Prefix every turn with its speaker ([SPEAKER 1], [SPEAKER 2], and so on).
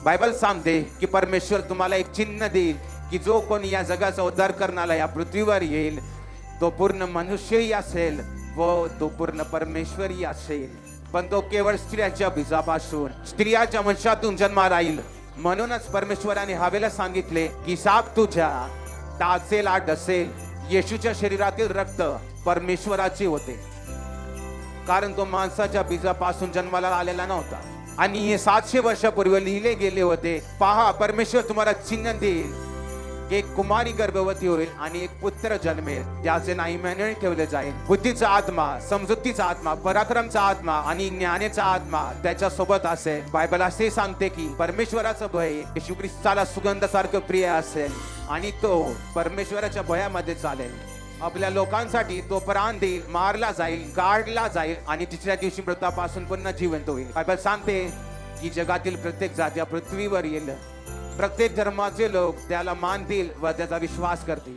[SPEAKER 1] Bible सांगते की परमेश्वर तुम्हाला एक चिन्ह देईल की जो कोणी या जगाचा उद्धार करणारा या पृथ्वीवर येईल तो पूर्ण मनुष्यही असेल व तो पूर्ण परमेश्वरही असेल, पण तो केवळ स्त्रियाच्या बीजापासून स्त्रियाच्या वंशातून जन्माला येईल. म्हणूनच परमेश्वराने हवेला सांगितले की साप तुझ्या टाचेला डसेल. येशूच्या शरीरातील रक्त परमेश्वराचे होते, कारण तो माणसाच्या बीजापासून जन्माला आलेला नव्हता. आणि हे 700 वर्षापूर्वी लिहिले गेले होते, पहा परमेश्वर तुम्हाला चिन्ह देईल, एक कुमारी गर्भवती होईल आणि एक पुत्र जन्मेल, त्याचे नाव इमॅन्युएल ठेवले जाईल. बुद्धीचा आत्मा, समजुतीचा आत्मा, पराक्रमचा आत्मा आणि ज्ञानाचा आत्मा त्याच्या सोबत असेल. बायबल असे सांगते की परमेश्वराचं भय येशू ख्रिस्ताला सुगंधासारखं प्रिय असेल आणि तो परमेश्वराच्या भयामध्ये चालेल. आपल्या लोकांसाठी तो प्राण देईल, मारला जाईल, गाडला जाईल आणि तिसऱ्या दिवशी मृतापासून पुन्हा जिवंत होईल. बायबल सांगते की जगातील प्रत्येक जाती पृथ्वीवर येईल, प्रत्येक धर्माचे लोक त्याला मानतील व त्याचा विश्वास करतील.